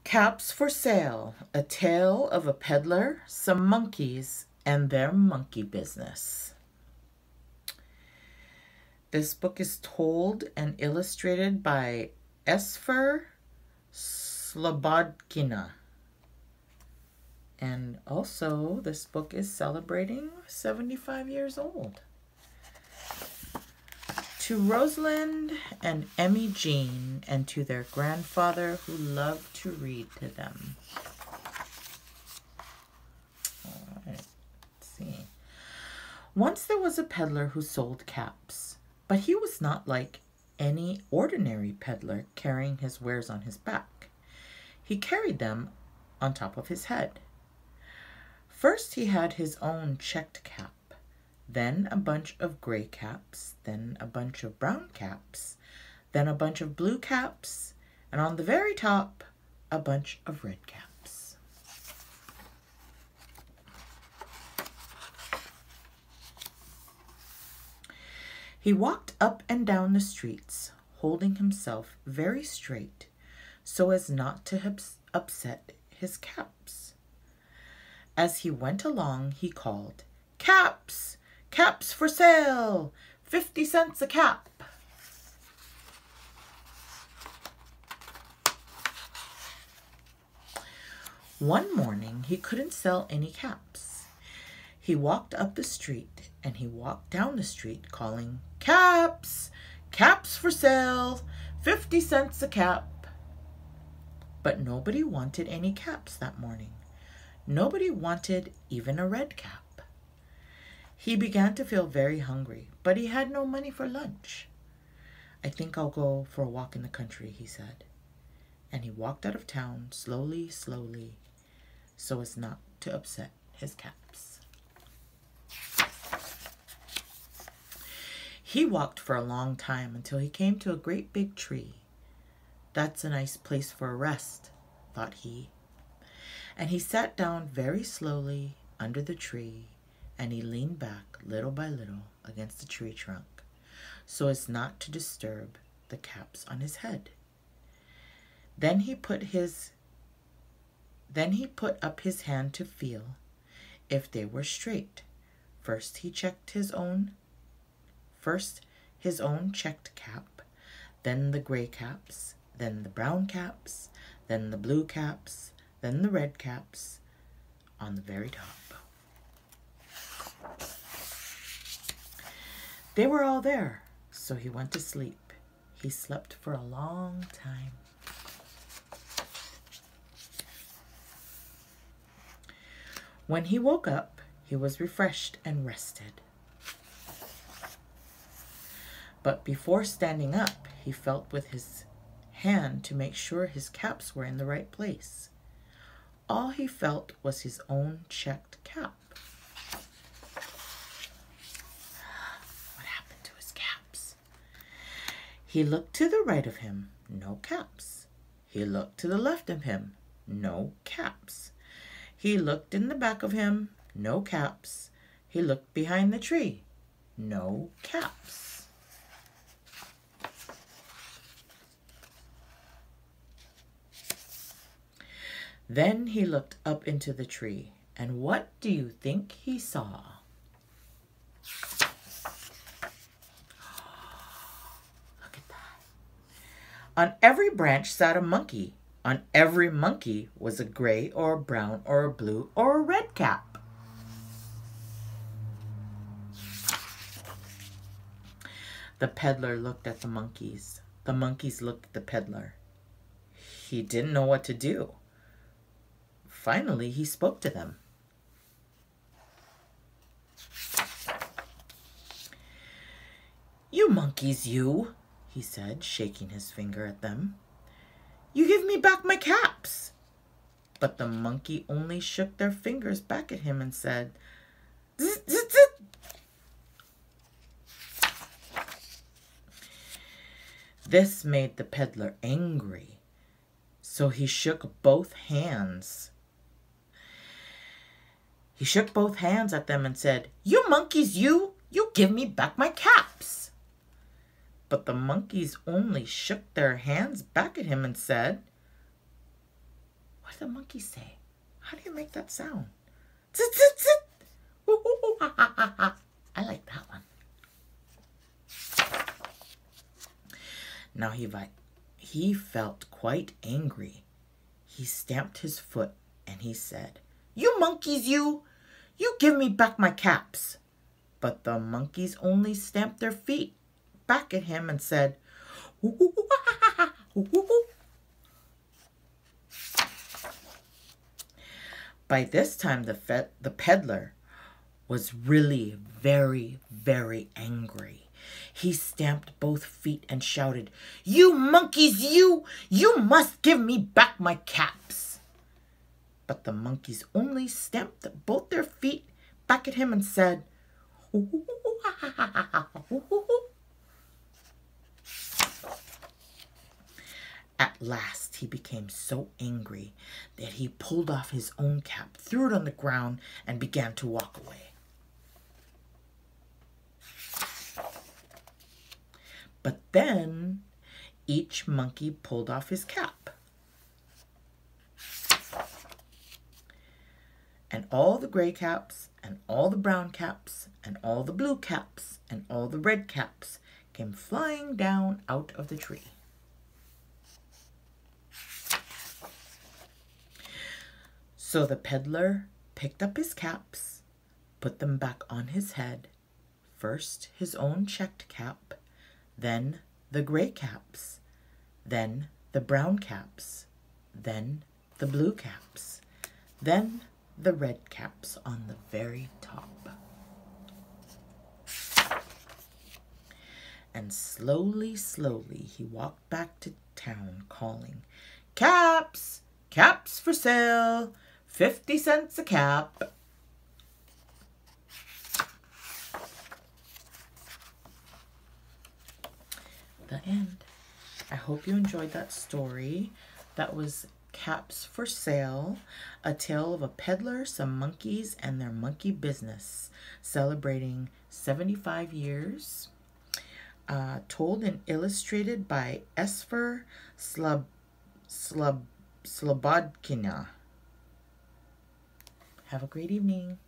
Caps for Sale, a tale of a peddler, some monkeys, and their monkey business. This book is told and illustrated by Esphyr Slobodkina. And also, this book is celebrating 75 years old. To Rosalind and Emmy Jean, and to their grandfather who loved to read to them. All right, let's see. Once there was a peddler who sold caps, but he was not like any ordinary peddler carrying his wares on his back. He carried them on top of his head. First he had his own checked cap, then a bunch of gray caps, then a bunch of brown caps, then a bunch of blue caps, and on the very top, a bunch of red caps. He walked up and down the streets, holding himself very straight so as not to upset his caps. As he went along, he called, "Caps! Caps for sale! 50 cents a cap!" One morning, he couldn't sell any caps. He walked up the street and he walked down the street calling, "Caps! Caps for sale! 50 cents a cap!" But nobody wanted any caps that morning. Nobody wanted even a red cap. He began to feel very hungry, but he had no money for lunch. "I think I'll go for a walk in the country," he said. And he walked out of town slowly, slowly, so as not to upset his caps. He walked for a long time until he came to a great big tree. "That's a nice place for a rest," thought he. And he sat down very slowly under the tree, and he leaned back little by little against the tree trunk so as not to disturb the caps on his head. Then he put up his hand to feel if they were straight. First he checked his own checked cap, then the gray caps, then the brown caps, then the blue caps, then the red caps on the very top. They were all there, so he went to sleep. He slept for a long time. When he woke up, he was refreshed and rested. But before standing up, he felt with his hand to make sure his caps were in the right place. All he felt was his own checked cap. What happened to his caps? He looked to the right of him, no caps. He looked to the left of him, no caps. He looked in the back of him, no caps. He looked behind the tree, no caps. Then he looked up into the tree, and what do you think he saw? Look at that. On every branch sat a monkey. On every monkey was a gray or a brown or a blue or a red cap. The peddler looked at the monkeys. The monkeys looked at the peddler. He didn't know what to do. Finally, he spoke to them. "You monkeys, you," he said, shaking his finger at them. "You give me back my caps." But the monkey only shook their fingers back at him and said, "Zzz, zzz, zzz." This made the peddler angry, so he shook both hands. He shook both hands at them and said, "You monkeys, you give me back my caps." But the monkeys only shook their hands back at him and said, What did the monkey say? How do you make that sound? Zit, zit, zit. Ooh, ooh, ooh, ha, ha, ha, ha. I like that one. Now he felt quite angry. He stamped his foot and he said, "You monkeys, you give me back my caps." But the monkeys only stamped their feet back at him and said, "Ooh, ooh, ooh, ha, ha, ha, ooh, ooh, ooh." By this time, the peddler was really very, very angry. He stamped both feet and shouted, "You monkeys, you must give me back my caps." But the monkeys only stamped both their feet back at him and said, "Ooh, ooh, ooh, ha, ha, ha, ha, ooh, ooh, ooh." At last, he became so angry that he pulled off his own cap, threw it on the ground, and began to walk away. But then, each monkey pulled off his cap. And all the gray caps, and all the brown caps, and all the blue caps, and all the red caps came flying down out of the tree. So the peddler picked up his caps, put them back on his head, first his own checked cap, then the gray caps, then the brown caps, then the blue caps, then the red caps on the very top. And slowly, slowly, he walked back to town calling, "Caps! Caps for sale! 50 cents a cap." The end. I hope you enjoyed that story. That was Caps for Sale, a tale of a peddler, some monkeys, and their monkey business, celebrating 75 years. Told and illustrated by Esphyr Slobodkina. Have a great evening.